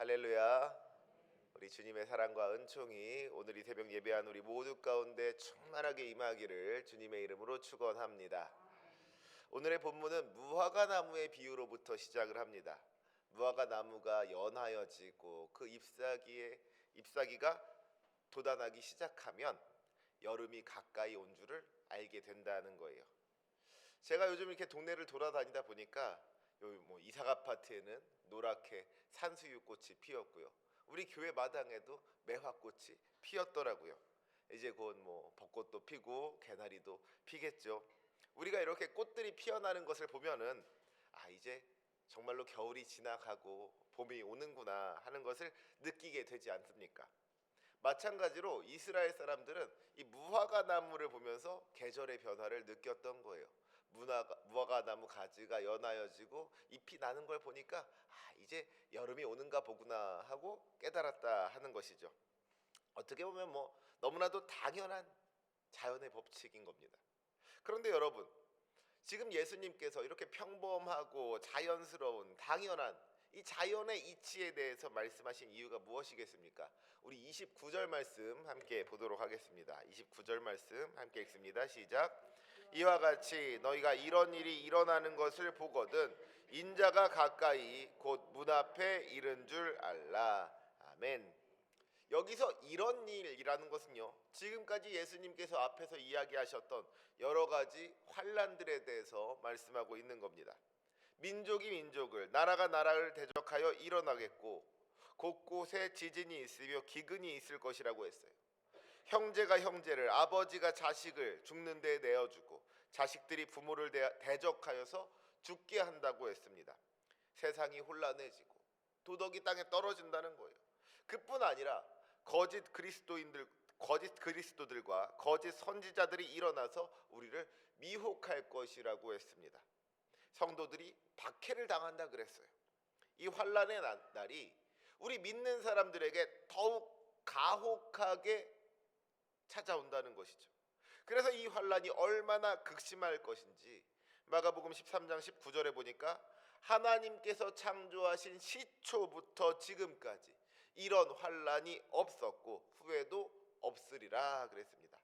할렐루야. 우리 주님의 사랑과 은총이 오늘 이 새벽 예배한 우리 모두 가운데 충만하게 임하기를 주님의 이름으로 축원합니다. 오늘의 본문은 무화과 나무의 비유로부터 시작을 합니다. 무화과 나무가 연하여지고 그 잎사귀가 돋아나기 시작하면 여름이 가까이 온 줄을 알게 된다는 거예요. 제가 요즘 이렇게 동네를 돌아다니다 보니까 여기 이삭 아파트에는 노랗게 산수유꽃이 피었고요. 우리 교회 마당에도 매화꽃이 피었더라고요. 이제 곧 벚꽃도 피고 개나리도 피겠죠. 우리가 이렇게 꽃들이 피어나는 것을 보면은 이제 정말로 겨울이 지나가고 봄이 오는구나 하는 것을 느끼게 되지 않습니까? 마찬가지로 이스라엘 사람들은 이 무화과 나무를 보면서 계절의 변화를 느꼈던 거예요. 무화과 나무 가지가 연하여지고 잎이 나는 걸 보니까 이제 여름이 오는가 보구나 하고 깨달았다 하는 것이죠. 어떻게 보면 너무나도 당연한 자연의 법칙인 겁니다. 그런데 여러분, 지금 예수님께서 이렇게 평범하고 자연스러운 당연한 이 자연의 이치에 대해서 말씀하신 이유가 무엇이겠습니까? 우리 29절 말씀 함께 보도록 하겠습니다. 29절 말씀 함께 읽습니다. 시작. 이와 같이 너희가 이런 일이 일어나는 것을 보거든 인자가 가까이 곧 문 앞에 이른 줄 알라. 아멘. 여기서 이런 일이라는 것은요, 지금까지 예수님께서 앞에서 이야기하셨던 여러 가지 환난들에 대해서 말씀하고 있는 겁니다. 민족이 민족을, 나라가 나라를 대적하여 일어나겠고 곳곳에 지진이 있으며 기근이 있을 것이라고 했어요. 형제가 형제를, 아버지가 자식을 죽는 데 내어주고 자식들이 부모를 대적하여서 죽게 한다고 했습니다. 세상이 혼란해지고 도덕이 땅에 떨어진다는 거예요. 그뿐 아니라 거짓 그리스도들과 거짓 선지자들이 일어나서 우리를 미혹할 것이라고 했습니다. 성도들이 박해를 당한다 그랬어요. 이 환난의 날이 우리 믿는 사람들에게 더욱 가혹하게 찾아온다는 것이죠. 그래서 이 환난이 얼마나 극심할 것인지 마가복음 13장 19절에 보니까 하나님께서 창조하신 시초부터 지금까지 이런 환난이 없었고 후에도 없으리라 그랬습니다.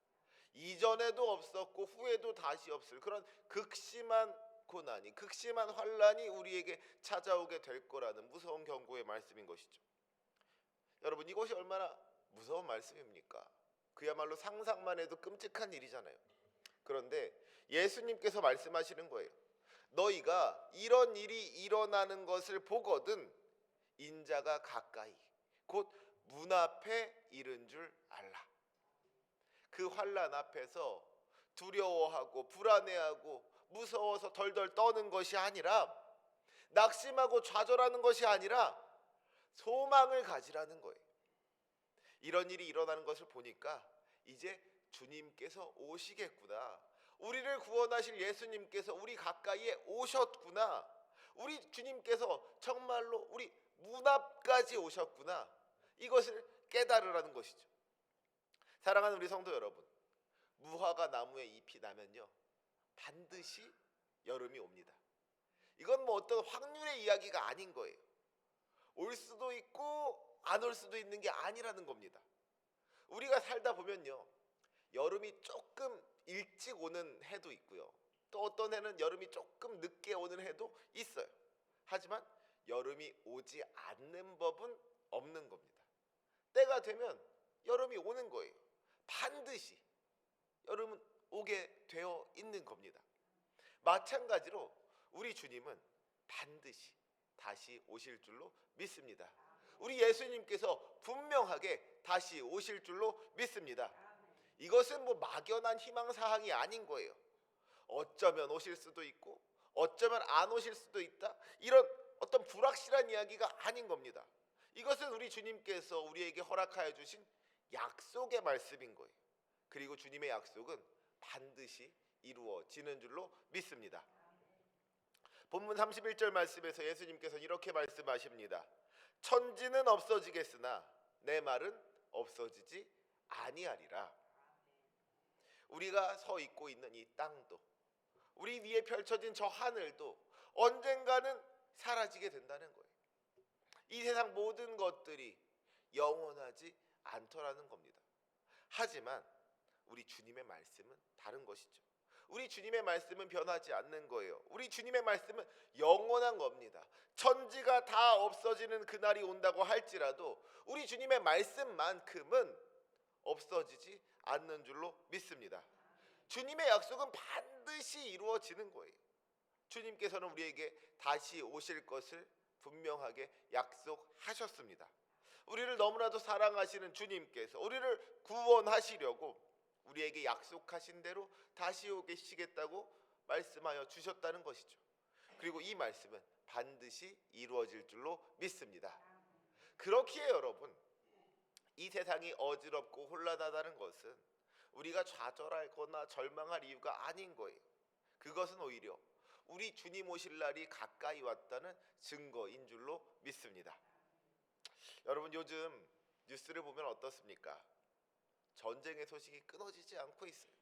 이전에도 없었고 후에도 다시 없을 그런 극심한 고난이, 극심한 환난이 우리에게 찾아오게 될 거라는 무서운 경고의 말씀인 것이죠. 여러분, 이것이 얼마나 무서운 말씀입니까? 그야말로 상상만 해도 끔찍한 일이잖아요. 그런데 예수님께서 말씀하시는 거예요. 너희가 이런 일이 일어나는 것을 보거든 인자가 가까이 곧 문 앞에 이른 줄 알라. 그 환난 앞에서 두려워하고 불안해하고 무서워서 덜덜 떠는 것이 아니라, 낙심하고 좌절하는 것이 아니라 소망을 가지라는 거예요. 이런 일이 일어나는 것을 보니까 이제 주님께서 오시겠구나, 우리를 구원하실 예수님께서 우리 가까이에 오셨구나, 우리 주님께서 정말로 우리 문 앞까지 오셨구나, 이것을 깨달으라는 것이죠. 사랑하는 우리 성도 여러분, 무화과 나무에 잎이 나면요 반드시 여름이 옵니다. 이건 어떤 확률의 이야기가 아닌 거예요. 올 수도 있고 안 올 수도 있는 게 아니라는 겁니다. 우리가 살다 보면요, 여름이 조금 일찍 오는 해도 있고요, 또 어떤 해는 여름이 조금 늦게 오는 해도 있어요. 하지만 여름이 오지 않는 법은 없는 겁니다. 때가 되면 여름이 오는 거예요. 반드시 여름은 오게 되어 있는 겁니다. 마찬가지로 우리 주님은 반드시 다시 오실 줄로 믿습니다. 우리 예수님께서 분명하게 다시 오실 줄로 믿습니다. 이것은 막연한 희망사항이 아닌 거예요. 어쩌면 오실 수도 있고 어쩌면 안 오실 수도 있다, 이런 어떤 불확실한 이야기가 아닌 겁니다. 이것은 우리 주님께서 우리에게 허락하여 주신 약속의 말씀인 거예요. 그리고 주님의 약속은 반드시 이루어지는 줄로 믿습니다. 본문 31절 말씀에서 예수님께서 이렇게 말씀하십니다. 천지는 없어지겠으나 내 말은 없어지지 아니하리라. 우리가 서 있고 있는 이 땅도, 우리 위에 펼쳐진 저 하늘도 언젠가는 사라지게 된다는 거예요. 이 세상 모든 것들이 영원하지 않더라는 겁니다. 하지만 우리 주님의 말씀은 다른 것이죠. 우리 주님의 말씀은 변하지 않는 거예요. 우리 주님의 말씀은 영원한 겁니다. 천지가 다 없어지는 그날이 온다고 할지라도 우리 주님의 말씀만큼은 없어지지 않는 줄로 믿습니다. 주님의 약속은 반드시 이루어지는 거예요. 주님께서는 우리에게 다시 오실 것을 분명하게 약속하셨습니다. 우리를 너무나도 사랑하시는 주님께서 우리를 구원하시려고 우리에게 약속하신 대로 다시 오시겠다고 말씀하여 주셨다는 것이죠. 그리고 이 말씀은 반드시 이루어질 줄로 믿습니다. 그렇기에 여러분, 이 세상이 어지럽고 혼란하다는 것은 우리가 좌절하거나 절망할 이유가 아닌 거예요. 그것은 오히려 우리 주님 오실 날이 가까이 왔다는 증거인 줄로 믿습니다. 여러분, 요즘 뉴스를 보면 어떻습니까? 전쟁의 소식이 끊어지지 않고 있어요.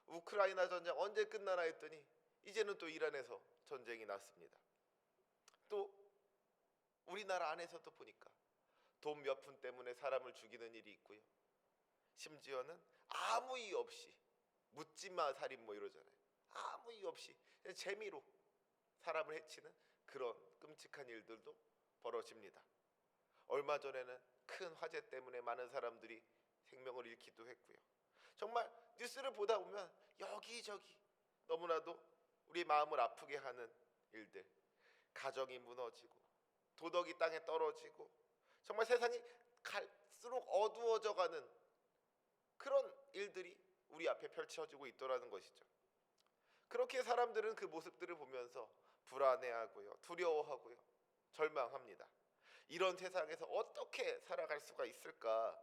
우크라이나 전쟁 언제 끝나나 했더니 이제는 또 이란에서 전쟁이 났습니다. 또 우리나라 안에서도 보니까 돈 몇 푼 때문에 사람을 죽이는 일이 있고요. 심지어는 아무 이유 없이 묻지마 살인 뭐 이러잖아요. 아무 이유 없이 그냥 재미로 사람을 해치는 그런 끔찍한 일들도 벌어집니다. 얼마 전에는 큰 화재 때문에 많은 사람들이 생명을 잃기도 했고요. 정말 뉴스를 보다 보면 여기저기 너무나도 우리 마음을 아프게 하는 일들, 가정이 무너지고 도덕이 땅에 떨어지고 정말 세상이 갈수록 어두워져가는 그런 일들이 우리 앞에 펼쳐지고 있더라는 것이죠. 그렇게 사람들은 그 모습들을 보면서 불안해하고요, 두려워하고요, 절망합니다. 이런 세상에서 어떻게 살아갈 수가 있을까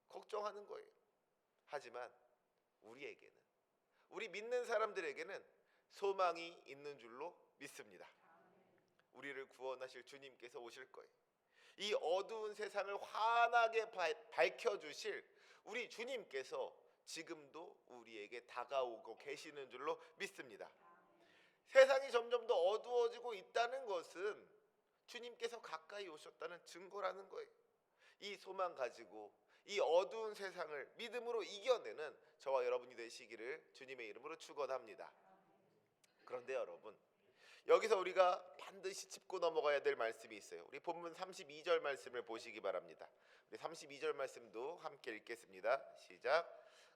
걱정하는 거예요. 하지만 우리에게는, 우리 믿는 사람들에게는 소망이 있는 줄로 믿습니다. 우리를 구원하실 주님께서 오실 거예요. 이 어두운 세상을 환하게 밝혀주실 우리 주님께서 지금도 우리에게 다가오고 계시는 줄로 믿습니다. 세상이 점점 더 어두워지고 있다는 것은 주님께서 가까이 오셨다는 증거라는 거예요. 이 소망 가지고 이 어두운 세상을 믿음으로 이겨내는 저와 여러분이 되시기를 주님의 이름으로 축원합니다. 그런데 여러분, 여기서 우리가 반드시 짚고 넘어가야 될 말씀이 있어요. 우리 본문 32절 말씀을 보시기 바랍니다. 우리 32절 말씀도 함께 읽겠습니다. 시작.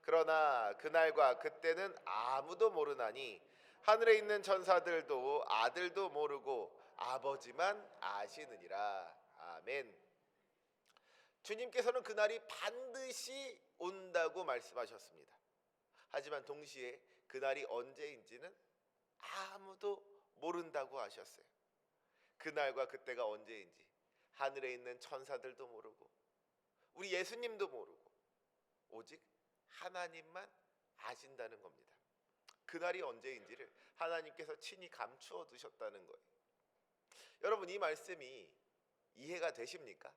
그러나 그날과 그때는 아무도 모르나니 하늘에 있는 천사들도 아들도 모르고 아버지만 아시느니라. 아멘. 주님께서는 그날이 반드시 온다고 말씀하셨습니다. 하지만 동시에 그날이 언제인지는 아무도 모른다고 하셨어요. 그날과 그때가 언제인지 하늘에 있는 천사들도 모르고 우리 예수님도 모르고 오직 하나님만 아신다는 겁니다. 그날이 언제인지를 하나님께서 친히 감추어 두셨다는 거예요. 여러분, 이 말씀이 이해가 되십니까?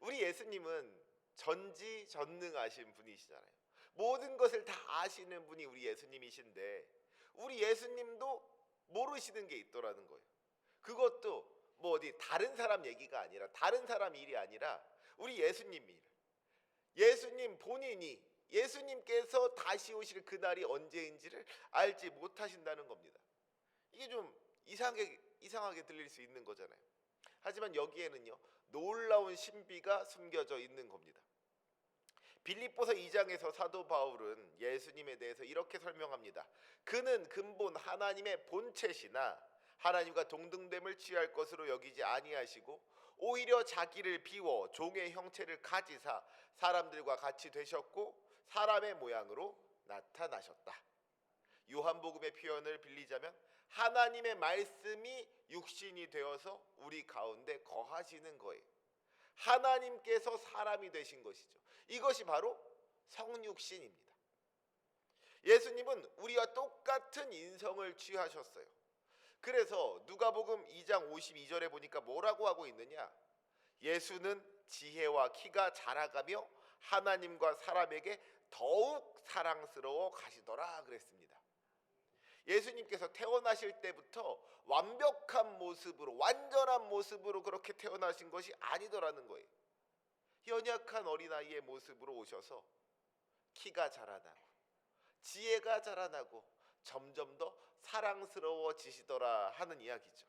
우리 예수님은 전지전능하신 분이시잖아요. 모든 것을 다 아시는 분이 우리 예수님이신데 우리 예수님도 모르시는 게 있더라는 거예요. 그것도 뭐 어디 다른 사람 얘기가 아니라 다른 사람 일이 아니라 우리 예수님 일. 예수님 본인이, 예수님께서 다시 오실 그날이 언제인지를 알지 못하신다는 겁니다. 이게 좀 이상하게 들릴 수 있는 거잖아요. 하지만 여기에는요, 놀라운 신비가 숨겨져 있는 겁니다. 빌립보서 2장에서 사도 바울은 예수님에 대해서 이렇게 설명합니다. 그는 근본 하나님의 본체시나 하나님과 동등됨을 취할 것으로 여기지 아니하시고 오히려 자기를 비워 종의 형체를 가지사 사람들과 같이 되셨고 사람의 모양으로 나타나셨다. 요한복음의 표현을 빌리자면 하나님의 말씀이 육신이 되어서 우리 가운데 거하시는 거예요. 하나님께서 사람이 되신 것이죠. 이것이 바로 성육신입니다. 예수님은 우리와 똑같은 인성을 취하셨어요. 그래서 누가복음 2장 52절에 보니까 뭐라고 하고 있느냐? 예수는 지혜와 키가 자라가며 하나님과 사람에게 더욱 사랑스러워 가시더라 그랬습니다. 예수님께서 태어나실 때부터 완벽한 모습으로, 완전한 모습으로 그렇게 태어나신 것이 아니더라는 거예요. 연약한 어린아이의 모습으로 오셔서 키가 자라나고 지혜가 자라나고 점점 더 사랑스러워지시더라 하는 이야기죠.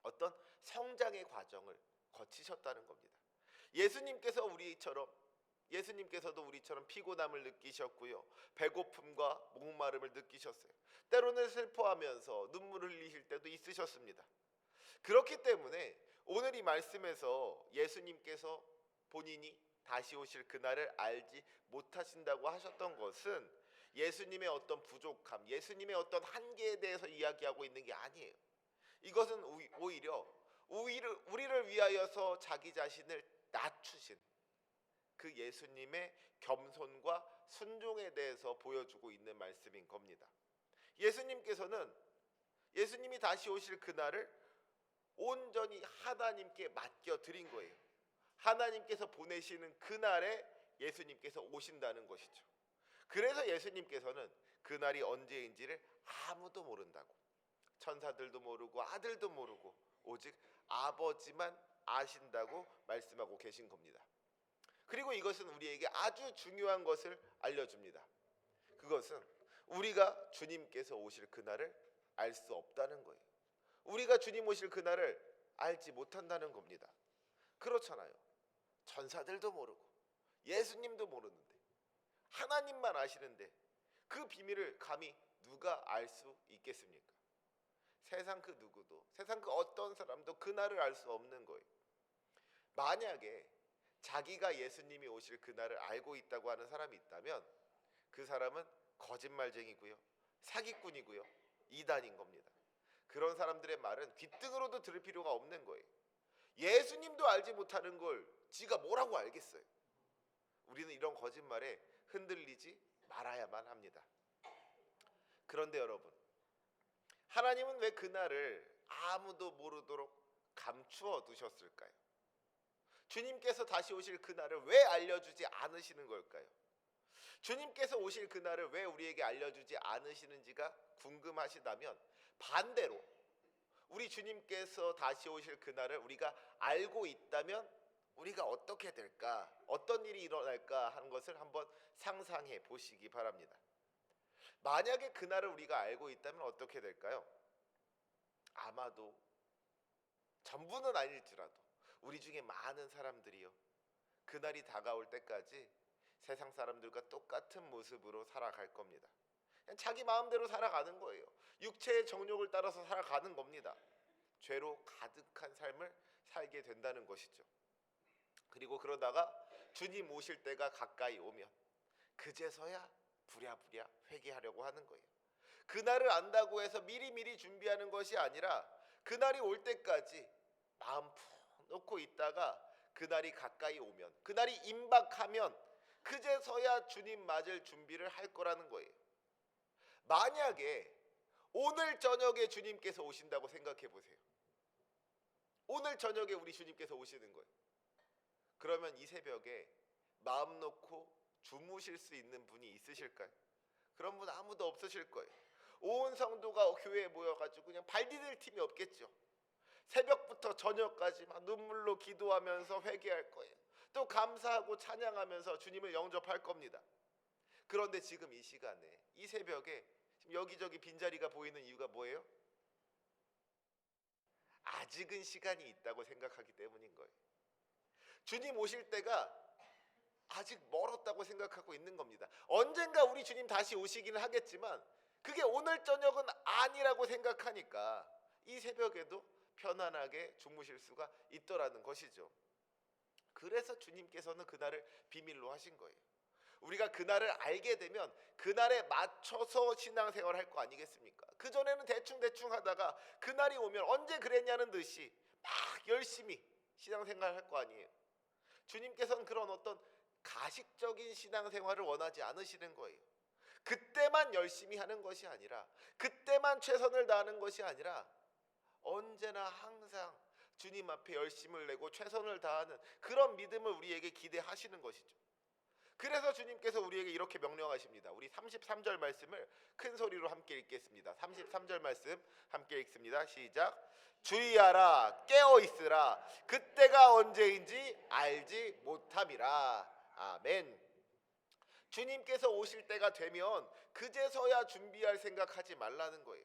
어떤 성장의 과정을 거치셨다는 겁니다. 예수님께서도 우리처럼 피곤함을 느끼셨고요, 배고픔과 목마름을 느끼셨어요. 때로는 슬퍼하면서 눈물을 흘리실 때도 있으셨습니다. 그렇기 때문에 오늘 이 말씀에서 예수님께서 본인이 다시 오실 그날을 알지 못하신다고 하셨던 것은 예수님의 어떤 부족함, 예수님의 어떤 한계에 대해서 이야기하고 있는 게 아니에요. 이것은 오히려 우리를 위하여서 자기 자신을 낮추신 그 예수님의 겸손과 순종에 대해서 보여주고 있는 말씀인 겁니다. 예수님이 다시 오실 그날을 온전히 하나님께 맡겨드린 거예요. 하나님께서 보내시는 그날에 예수님께서 오신다는 것이죠. 그래서 예수님께서는 그날이 언제인지를 아무도 모른다고, 천사들도 모르고 아들도 모르고 오직 아버지만 아신다고 말씀하고 계신 겁니다. 그리고 이것은 우리에게 아주 중요한 것을 알려줍니다. 그것은 우리가 주님께서 오실 그날을 알 수 없다는 거예요. 우리가 주님 오실 그날을 알지 못한다는 겁니다. 그렇잖아요. 천사들도 모르고 예수님도 모르는데 하나님만 아시는데 그 비밀을 감히 누가 알 수 있겠습니까? 세상 그 누구도, 세상 그 어떤 사람도 그날을 알 수 없는 거예요. 만약에 자기가 예수님이 오실 그날을 알고 있다고 하는 사람이 있다면 그 사람은 거짓말쟁이고요, 사기꾼이고요, 이단인 겁니다. 그런 사람들의 말은 귓등으로도 들을 필요가 없는 거예요. 예수님도 알지 못하는 걸 지가 뭐라고 알겠어요. 우리는 이런 거짓말에 흔들리지 말아야만 합니다. 그런데 여러분, 하나님은 왜 그날을 아무도 모르도록 감추어 두셨을까요? 주님께서 다시 오실 그날을 왜 알려주지 않으시는 걸까요? 주님께서 오실 그날을 왜 우리에게 알려주지 않으시는지가 궁금하시다면, 반대로 우리 주님께서 다시 오실 그날을 우리가 알고 있다면 우리가 어떻게 될까, 어떤 일이 일어날까 하는 것을 한번 상상해 보시기 바랍니다. 만약에 그날을 우리가 알고 있다면 어떻게 될까요? 아마도 전부는 아닐지라도 우리 중에 많은 사람들이요, 그날이 다가올 때까지 세상 사람들과 똑같은 모습으로 살아갈 겁니다. 그냥 자기 마음대로 살아가는 거예요. 육체의 정욕을 따라서 살아가는 겁니다. 죄로 가득한 삶을 살게 된다는 것이죠. 그리고 그러다가 주님 오실 때가 가까이 오면 그제서야 부랴부랴 회개하려고 하는 거예요. 그날을 안다고 해서 미리미리 준비하는 것이 아니라 그날이 올 때까지 마음 푹 놓고 있다가 그날이 가까이 오면, 그날이 임박하면 그제서야 주님 맞을 준비를 할 거라는 거예요. 만약에 오늘 저녁에 주님께서 오신다고 생각해 보세요. 오늘 저녁에 우리 주님께서 오시는 거예요. 그러면 이 새벽에 마음 놓고 주무실 수 있는 분이 있으실까요? 그런 분 아무도 없으실 거예요. 온 성도가 교회에 모여가지고 그냥 발 디딜 틈이 없겠죠. 새벽부터 저녁까지 막 눈물로 기도하면서 회개할 거예요. 또 감사하고 찬양하면서 주님을 영접할 겁니다. 그런데 지금 이 시간에, 이 새벽에 지금 여기저기 빈자리가 보이는 이유가 뭐예요? 아직은 시간이 있다고 생각하기 때문인 거예요. 주님 오실 때가 아직 멀었다고 생각하고 있는 겁니다. 언젠가 우리 주님 다시 오시기는 하겠지만 그게 오늘 저녁은 아니라고 생각하니까 이 새벽에도 편안하게 주무실 수가 있더라는 것이죠. 그래서 주님께서는 그날을 비밀로 하신 거예요. 우리가 그날을 알게 되면 그날에 맞춰서 신앙생활 할 거 아니겠습니까? 그전에는 대충 하다가 그날이 오면 언제 그랬냐는 듯이 막 열심히 신앙생활 할 거 아니에요. 주님께서는 그런 어떤 가식적인 신앙생활을 원하지 않으시는 거예요. 그때만 열심히 하는 것이 아니라, 그때만 최선을 다하는 것이 아니라 언제나 항상 주님 앞에 열심을 내고 최선을 다하는 그런 믿음을 우리에게 기대하시는 것이죠. 그래서 주님께서 우리에게 이렇게 명령하십니다. 우리 33절 말씀을 큰 소리로 함께 읽겠습니다. 33절 말씀 함께 읽습니다. 시작. 주의하라, 깨어 있으라, 그때가 언제인지 알지 못함이라. 아멘. 주님께서 오실 때가 되면 그제서야 준비할 생각하지 말라는 거예요.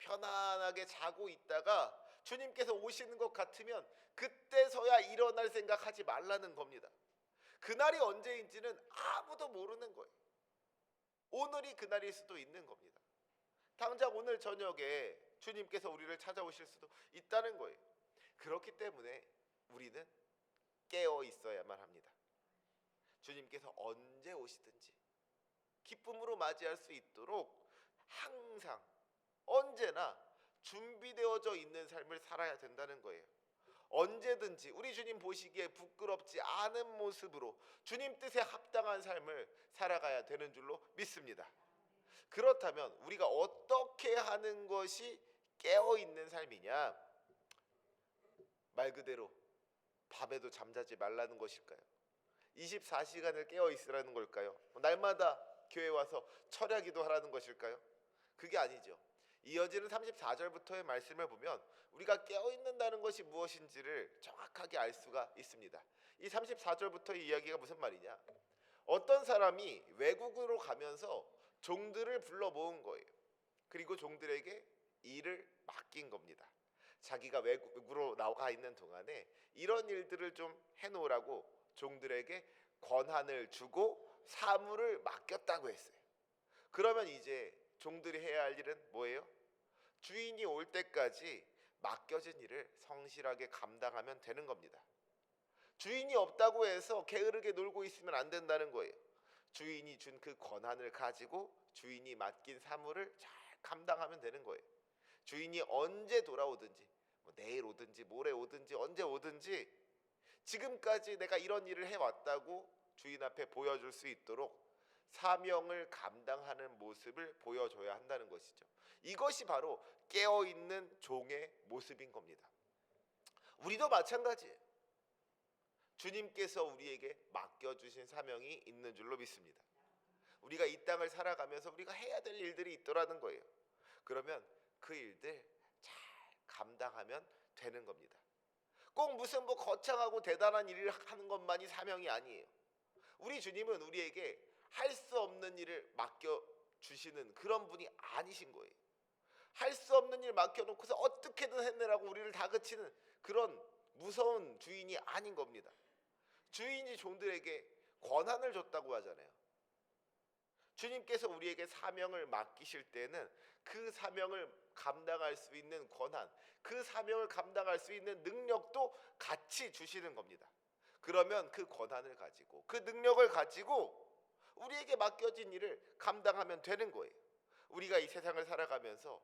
편안하게 자고 있다가 주님께서 오시는 것 같으면 그때서야 일어날 생각하지 말라는 겁니다. 그날이 언제인지는 아무도 모르는 거예요. 오늘이 그날일 수도 있는 겁니다. 당장 오늘 저녁에 주님께서 우리를 찾아오실 수도 있다는 거예요. 그렇기 때문에 우리는 깨어 있어야만 합니다. 주님께서 언제 오시든지 기쁨으로 맞이할 수 있도록 항상 언제나 준비되어져 있는 삶을 살아야 된다는 거예요. 언제든지 우리 주님 보시기에 부끄럽지 않은 모습으로 주님 뜻에 합당한 삶을 살아가야 되는 줄로 믿습니다. 그렇다면 우리가 어떻게 하는 것이 깨어있는 삶이냐? 말 그대로 밤에도 잠자지 말라는 것일까요? 24시간을 깨어있으라는 걸까요? 날마다 교회 와서 철야기도 하라는 것일까요? 그게 아니죠. 이어지는 34절부터의 말씀을 보면 우리가 깨어있는다는 것이 무엇인지를 정확하게 알 수가 있습니다. 이 34절부터의 이야기가 무슨 말이냐? 어떤 사람이 외국으로 가면서 종들을 불러 모은 거예요. 그리고 종들에게 일을 맡긴 겁니다. 자기가 외국으로 나가 있는 동안에 이런 일들을 좀 해놓으라고 종들에게 권한을 주고 사물을 맡겼다고 했어요. 그러면 이제 종들이 해야 할 일은 뭐예요? 주인이 올 때까지 맡겨진 일을 성실하게 감당하면 되는 겁니다. 주인이 없다고 해서 게으르게 놀고 있으면 안 된다는 거예요. 주인이 준 그 권한을 가지고 주인이 맡긴 사물을 잘 감당하면 되는 거예요. 주인이 언제 돌아오든지 내일 오든지 모레 오든지 언제 오든지 지금까지 내가 이런 일을 해왔다고 주인 앞에 보여줄 수 있도록 사명을 감당하는 모습을 보여줘야 한다는 것이죠. 이것이 바로 깨어있는 종의 모습인 겁니다. 우리도 마찬가지예요. 주님께서 우리에게 맡겨주신 사명이 있는 줄로 믿습니다. 우리가 이 땅을 살아가면서 우리가 해야 될 일들이 있더라는 거예요. 그러면 그 일들 잘 감당하면 되는 겁니다. 꼭 무슨 거창하고 대단한 일을 하는 것만이 사명이 아니에요. 우리 주님은 우리에게 할 수 없는 일을 맡겨주시는 그런 분이 아니신 거예요. 할 수 없는 일 맡겨놓고서 어떻게든 해내라고 우리를 다그치는 그런 무서운 주인이 아닌 겁니다. 주인이 종들에게 권한을 줬다고 하잖아요. 주님께서 우리에게 사명을 맡기실 때는 그 사명을 감당할 수 있는 권한, 그 사명을 감당할 수 있는 능력도 같이 주시는 겁니다. 그러면 그 권한을 가지고 그 능력을 가지고 우리에게 맡겨진 일을 감당하면 되는 거예요. 우리가 이 세상을 살아가면서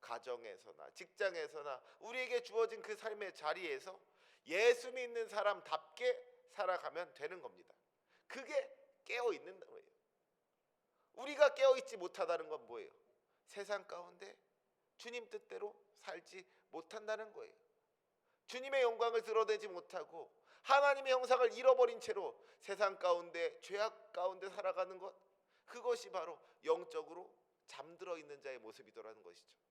가정에서나 직장에서나 우리에게 주어진 그 삶의 자리에서 예수 믿는 사람답게 살아가면 되는 겁니다. 그게 깨어있는 거예요. 우리가 깨어있지 못하다는 건 뭐예요? 세상 가운데 주님 뜻대로 살지 못한다는 거예요. 주님의 영광을 드러내지 못하고 하나님의 형상을 잃어버린 채로 세상 가운데 죄악 가운데 살아가는 것, 그것이 바로 영적으로 잠들어 있는 자의 모습이더라는 것이죠.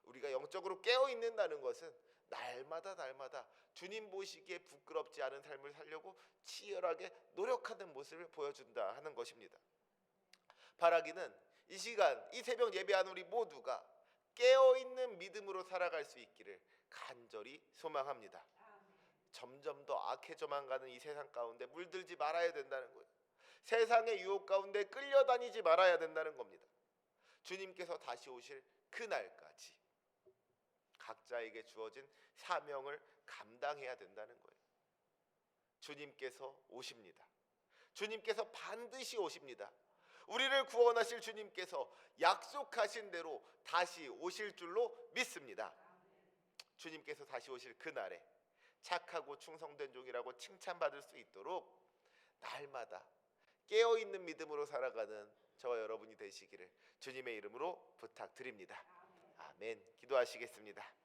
우리가 영적으로 깨어 있는다는 것은 날마다 주님 보시기에 부끄럽지 않은 삶을 살려고 치열하게 노력하는 모습을 보여준다 하는 것입니다. 바라기는 이 시간 이 새벽 예배하는 우리 모두가 깨어있는 믿음으로 살아갈 수 있기를 간절히 소망합니다. 점점 더 악해져만 가는 이 세상 가운데 물들지 말아야 된다는 거예요. 세상의 유혹 가운데 끌려다니지 말아야 된다는 겁니다. 주님께서 다시 오실 그날까지 각자에게 주어진 사명을 감당해야 된다는 거예요. 주님께서 오십니다. 주님께서 반드시 오십니다. 우리를 구원하실 주님께서 약속하신 대로 다시 오실 줄로 믿습니다. 주님께서 다시 오실 그날에 착하고 충성된 종이라고 칭찬받을 수 있도록 날마다 깨어있는 믿음으로 살아가는 저와 여러분이 되시기를 주님의 이름으로 부탁드립니다. 아멘. 기도하시겠습니다.